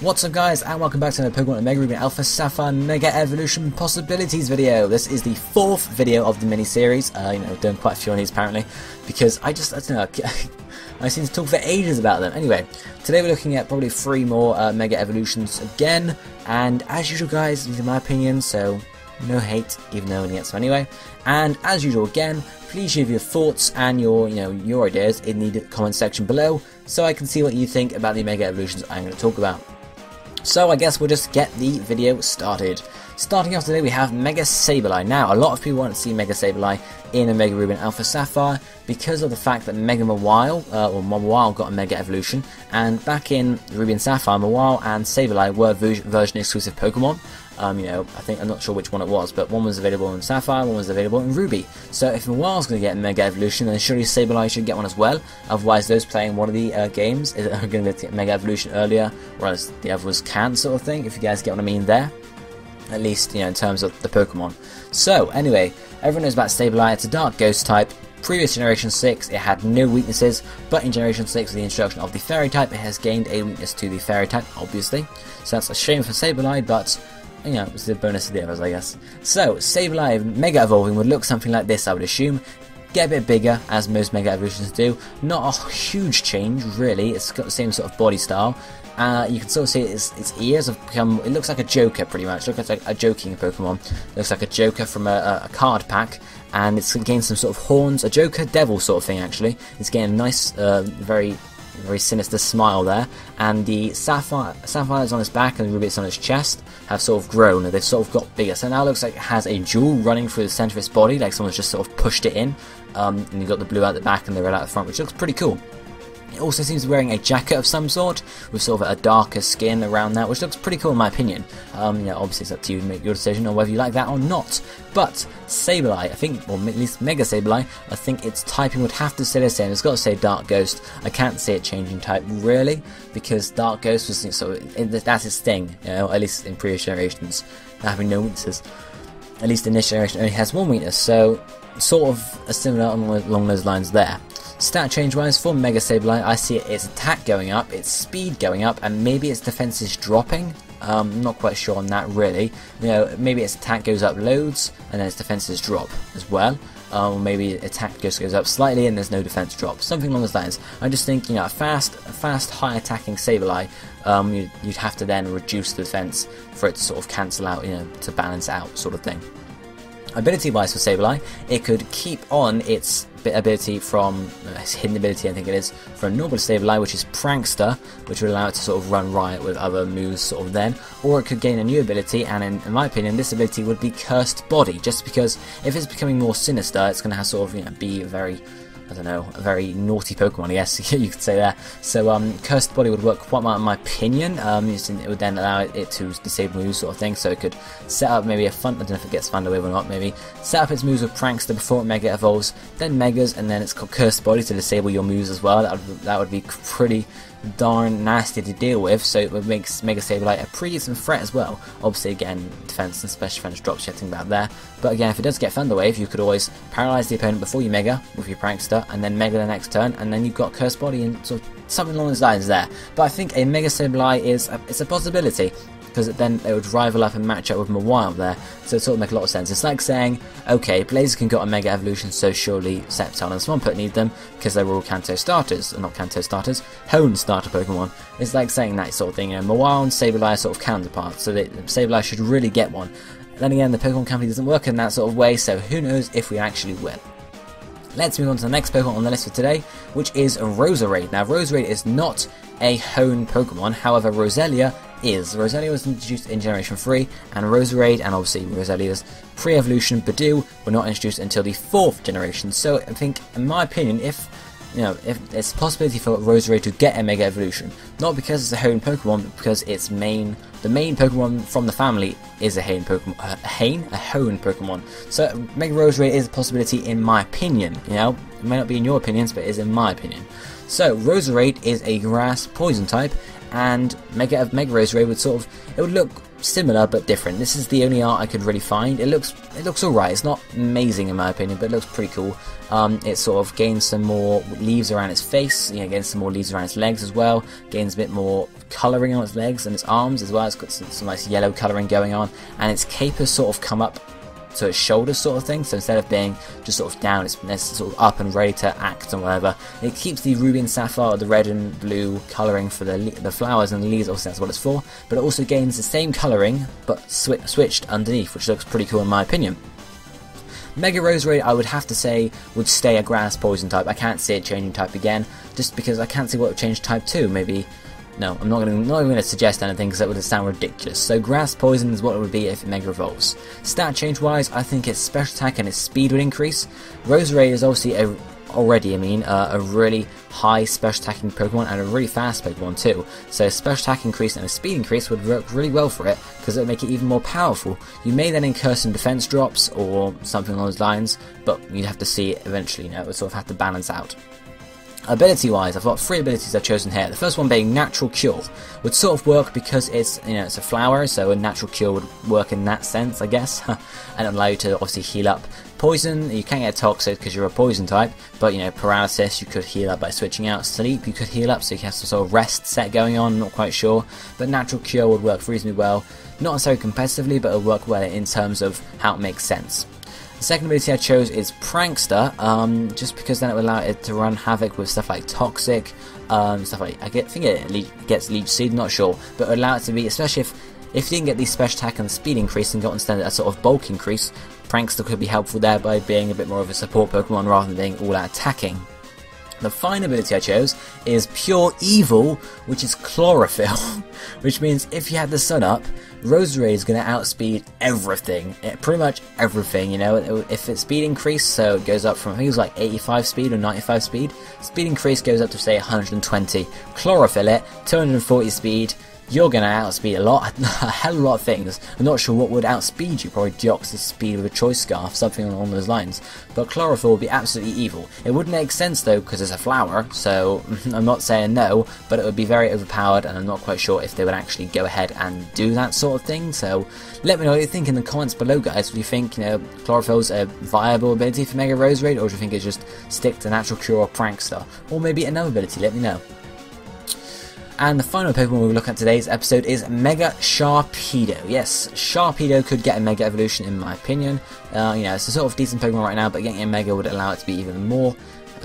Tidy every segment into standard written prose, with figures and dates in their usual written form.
What's up guys, and welcome back to another Pokemon Omega Ruby Alpha Sapphire Mega Evolution Possibilities video. This is the 4th video of the mini-series. Doing quite a few on these apparently, because I don't know, I seem to talk for ages about them. Anyway, today we're looking at probably 3 more Mega Evolutions again, and as usual guys, these are my opinions, so no hate, even though only gets some anyway. And as usual again, please leave your thoughts and your ideas in the comment section below, so I can see what you think about the Mega Evolutions I'm going to talk about. So I guess we'll just get the video started. Starting off today we have Mega Sableye. Now a lot of people want to see Mega Sableye in a Mega Ruby Alpha Sapphire because of the fact that Mega Mawile, or Mawile got a Mega Evolution, and back in Ruby and Sapphire, Mawile and Sableye were version exclusive Pokemon. I'm not sure which one it was, but one was available in Sapphire, one was available in Ruby. So if Mawile's going to get a Mega Evolution, then surely Sableye should get one as well. Otherwise, those playing one of the games are going to get Mega Evolution earlier, whereas the others can't, sort of thing, if you guys get what I mean there. At least, in terms of the Pokemon. So, anyway, everyone knows about Sableye. It's a Dark Ghost type. Previous Generation 6, it had no weaknesses, but in Generation 6, with the introduction of the Fairy type, it has gained a weakness to the Fairy type, obviously. So that's a shame for Sableye, but it's the bonus of the others, I guess. So, Sableye Mega Evolving would look something like this, I would assume. Get a bit bigger, as most Mega Evolutions do. Not a huge change, really. It's got the same sort of body style. You can sort of see its ears have become, it looks like a Joker pretty much. It looks like a joking Pokemon. It looks like a Joker from a card pack, and it's gained some sort of horns, a Joker devil sort of thing actually. It's getting a nice, very sinister smile there, and the sapphires on its back and the rubies on its chest have sort of grown, and they've sort of got bigger. So now it looks like it has a jewel running through the centre of its body, like someone's just sort of pushed it in, and you've got the blue out the back and the red out the front, which looks pretty cool. It also seems to be wearing a jacket of some sort, with sort of a darker skin around that, which looks pretty cool in my opinion. Obviously it's up to you to make your decision on whether you like that or not. But Sableye, I think, or at least Mega Sableye, I think its typing would have to stay the same. It's got to say Dark Ghost. I can't see it changing type really, because Dark Ghost was that's its thing, at least in previous generations, having no weaknesses. At least in this generation only has one weakness, so sort of a similar along those lines there. Stat change wise for Mega Sableye, I see its attack going up, its speed going up, and maybe its defense is dropping. I'm not quite sure on that really. Maybe its attack goes up loads and then its defenses drop as well. Or maybe attack just goes up slightly and there's no defense drop. Something along those lines. I just think, a fast, high attacking Sableye, you'd have to then reduce the defense for it to sort of cancel out, to balance out, sort of thing. Ability wise for Sableye, it could keep on its ability from its hidden ability, I think it is, from normal Sableye, which is Prankster, which would allow it to sort of run riot with other moves sort of then, or it could gain a new ability, and in my opinion this ability would be Cursed Body, just because if it's becoming more sinister, it's going to have sort of be a very, a very naughty Pokemon, I guess you could say there. So Cursed Body would work quite well in my opinion. It would then allow it to disable moves sort of thing, so it could set up maybe I don't know if it gets Thunder Wave or not, maybe set up its moves with Prankster before it Mega Evolves, then Megas, and then it's got Cursed Body to disable your moves as well. That would be pretty darn nasty to deal with, so it would make Mega Sableye a pretty decent threat as well. Obviously again, defense and special defense drops, you have to think about there, but again, if it does get Thunder Wave, you could always paralyze the opponent before you Mega with your Prankster, and then Mega the next turn, and then you've got Cursed Body and sort of something along those lines there. But I think a Mega Sableye it's a possibility, because then they would rival up and match up with Mawile there, so it sort of make a lot of sense. It's like saying, okay, Blaziken got a Mega Evolution, so surely Sceptile and Swampert need them, because they were all Kanto starters, or not Kanto starters, Hone starter Pokemon. It's like saying that sort of thing, Mawile and Sableye are sort of counterparts, so that Sableye should really get one. Then again, the Pokemon Company doesn't work in that sort of way, so who knows if we actually will. Let's move on to the next Pokemon on the list for today, which is Roserade. Now, Roserade is not a Hone Pokemon, however, Roselia is. Roselia was introduced in Generation 3, and Roserade, and obviously Roselia's pre-evolution Badoo, were not introduced until the 4th generation. So I think, in my opinion, if it's a possibility for Roserade to get a Mega Evolution, not because it's a Hone Pokemon, but because the main Pokemon from the family is a Hone Pokemon. A Hone Pokemon. So Mega Roserade is a possibility in my opinion. It may not be in your opinions, but it is in my opinion. So Roserade is a grass poison type, and Mega Roserade would look similar but different. This is the only art I could really find. It looks alright. It's not amazing in my opinion, but it looks pretty cool. It sort of gains some more leaves around its face, gains some more leaves around its legs as well, gains a bit more colouring on its legs and its arms as well. It's got some nice yellow colouring going on, and its cape has sort of come up to its shoulders sort of thing, so instead of being just sort of down, it's sort of up and ready to act and whatever. It keeps the ruby and sapphire, the red and blue colouring for the flowers and the leaves, obviously that's what it's for, but it also gains the same colouring but switched underneath, which looks pretty cool in my opinion. Mega Roserade, I would have to say, would stay a grass poison type. I can't see it changing type again, just because I can't see what would change type 2. Maybe, no, I'm not even going to suggest anything because that would sound ridiculous. So grass poison is what it would be if it Mega Evolves. Stat change wise, I think its special attack and its speed would increase. Roserade is obviously a really high special attacking Pokemon and a really fast Pokemon too. So a special attack increase and a speed increase would work really well for it because it would make it even more powerful. You may then incur some defense drops or something along those lines, but you'd have to see it eventually, it would sort of have to balance out. Ability wise, I've got 3 abilities I've chosen here. The first one being Natural Cure would sort of work because it's it's a flower, so a Natural Cure would work in that sense, I guess, and allow you to obviously heal up. Poison, you can't get toxic because you're a poison type, but paralysis you could heal up by switching out. Sleep you could heal up, so you have some sort of rest set going on, not quite sure, but Natural Cure would work reasonably well, not necessarily competitively, but it'll work well in terms of how it makes sense. The second ability I chose is Prankster, just because then it would allow it to run havoc with stuff like Toxic, stuff like, I think it gets Leech Seed, not sure, but it would allow it to be, especially if you didn't get the special attack and speed increase and got instead a sort of bulk increase, Prankster could be helpful there by being a bit more of a support Pokemon rather than being all out attacking. The final ability I chose is Pure Evil, which is Chlorophyll, which means if you had the sun up, Roserade is going to outspeed everything, pretty much everything, if its speed increase, so it goes up from, I think it was like 85 speed or 95 speed, speed increase goes up to say 120, Chlorophyll it, 240 speed, you're going to outspeed a hell of a lot of things. I'm not sure what would outspeed you, probably Deoxys speed with a Choice Scarf, something along those lines. But Chlorophyll would be absolutely evil. It wouldn't make sense though, because it's a flower, so I'm not saying no, but it would be very overpowered, and I'm not quite sure if they would actually go ahead and do that sort of thing. So let me know what you think in the comments below, guys. Do you think Chlorophyll's a viable ability for Mega Roserade, or do you think it's just stick to Natural Cure or Prankster? Or maybe another ability, let me know. And the final Pokemon we'll look at today's episode is Mega Sharpedo. Yes, Sharpedo could get a Mega Evolution in my opinion. It's a sort of decent Pokemon right now, but getting a Mega would allow it to be even more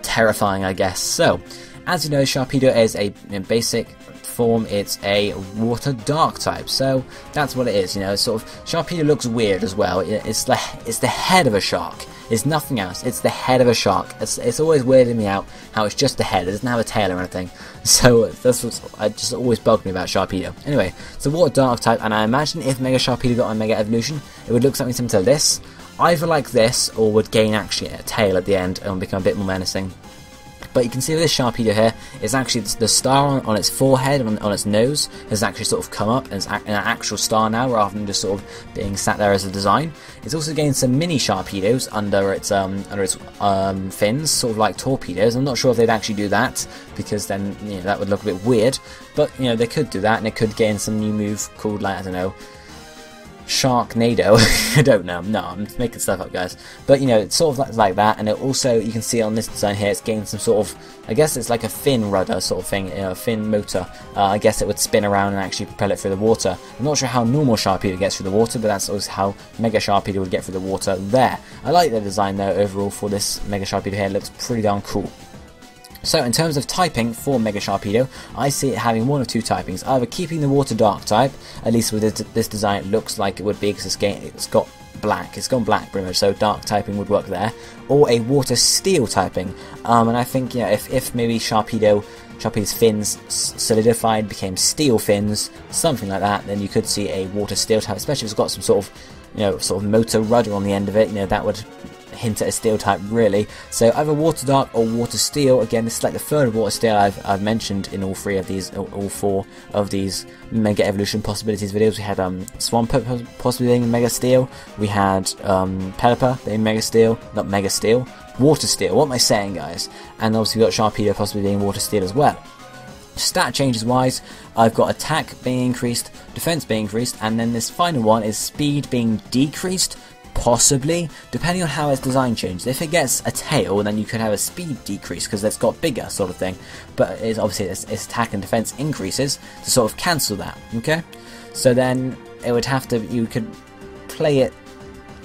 terrifying, I guess. So, as you know, Sharpedo is in basic form, it's a Water Dark type. So that's what it is. Sort of Sharpedo looks weird as well. It's the head of a shark. It's nothing else. It's the head of a shark. It's always weirded me out how it's just the head. It doesn't have a tail or anything. So that's what just always bugged me about Sharpedo. Anyway, it's a Water Dark type, and I imagine if Mega Sharpedo got a Mega Evolution, it would look something similar to this. Either like this, or would gain actually a tail at the end and become a bit more menacing. But you can see with this Sharpedo here, it's actually the star on its forehead, on its nose, has actually sort of come up and it's an actual star now, rather than just sort of being sat there as a design. It's also gained some mini Sharpedos under its fins, sort of like torpedoes. I'm not sure if they'd actually do that, because then that would look a bit weird. But they could do that, and it could gain some new move called, like, I don't know, Sharknado. I don't know. No, I'm making stuff up, guys. But it's sort of like that, and it also, you can see on this design here, it's gained some sort of, I guess it's like a fin rudder sort of thing, a fin motor. I guess it would spin around and actually propel it through the water. I'm not sure how normal Sharpedo gets through the water, but that's also how Mega Sharpedo would get through the water there. I like the design though overall for this Mega Sharpedo here. It looks pretty darn cool. So in terms of typing for Mega Sharpedo, I see it having one of two typings, either keeping the Water Dark type, at least with this design it looks like it would be, because it's got black, it's gone black pretty much, so dark typing would work there, or a Water Steel typing, and I think if maybe Sharpedo's fins solidified, became steel fins, something like that, then you could see a Water Steel type, especially if it's got some sort of motor rudder on the end of it, that would hint at a steel type really. So either Water Dark or Water Steel. Again, this is like the third Water Steel I've mentioned in all four of these Mega Evolution possibilities videos. We had Swampert possibly being Mega Steel, we had Pelipper being Mega Steel, not Mega Steel, Water Steel, what am I saying, guys? And obviously we've got Sharpedo possibly being Water Steel as well. Stat changes wise, I've got attack being increased, defense being increased, and then this final one is speed being decreased, Possibly, depending on how its design changes. If it gets a tail, then you could have a speed decrease because it's got bigger, sort of thing. But it's obviously its attack and defense increases to sort of cancel that. Okay, so then it would have to. You could play it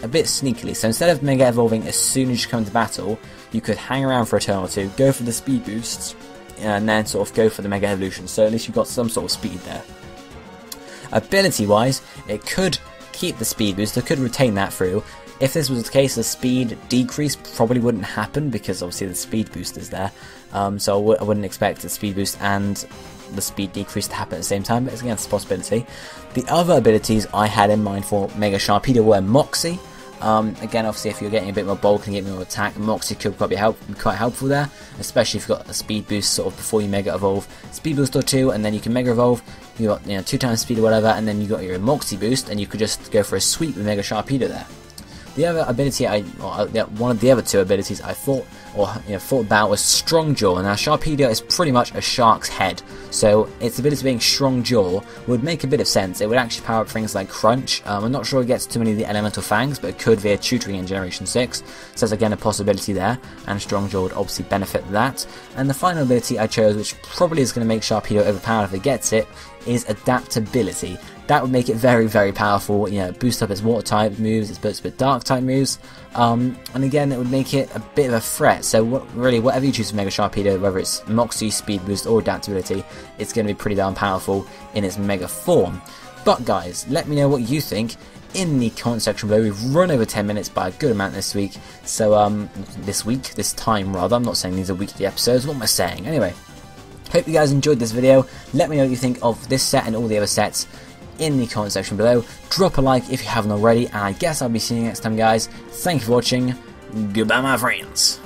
a bit sneakily. So instead of Mega Evolving as soon as you come into battle, you could hang around for a turn or two, go for the speed boosts, and then sort of go for the Mega Evolution. So at least you've got some sort of speed there. Ability wise, it could keep the speed boost, it could retain that through. If this was the case, the speed decrease probably wouldn't happen because obviously the speed boost is there. So I wouldn't expect the speed boost and the speed decrease to happen at the same time, but it's against the possibility. The other abilities I had in mind for Mega Sharpedo were Moxie. Again, obviously, if you're getting a bit more bulk and getting more attack, Moxie could probably be quite helpful there, especially if you've got a speed boost sort of before you Mega Evolve. Speed boost or 2, and then you can Mega Evolve. You got 2 times speed or whatever, and then you got your Moxie boost, and you could just go for a sweep with Mega Sharpedo there. The other ability, one of the other 2 abilities I thought about was Strong Jaw. Now Sharpedo is pretty much a shark's head, so its ability being Strong Jaw would make a bit of sense. It would actually power up things like Crunch. I'm not sure it gets too many of the Elemental Fangs, but it could via tutoring in Generation 6, so that's again a possibility there, and Strong Jaw would obviously benefit that. And the final ability I chose, which probably is going to make Sharpedo overpowered if it gets it, is Adaptability. That would make it very, very powerful. Boost up its water type moves, its boost up dark type moves, and again, it would make it a bit of a threat. So really, whatever you choose for Mega Sharpedo, whether it's Moxie, Speed Boost, or Adaptability, it's going to be pretty darn powerful in its Mega form. But guys, let me know what you think in the comment section below. We've run over 10 minutes by a good amount this week. So this time rather. I'm not saying these are weekly episodes. What am I saying? Anyway, hope you guys enjoyed this video. Let me know what you think of this set and all the other sets in the comment section below. Drop a like if you haven't already, and I guess I'll be seeing you next time, guys. Thank you for watching. Goodbye, my friends.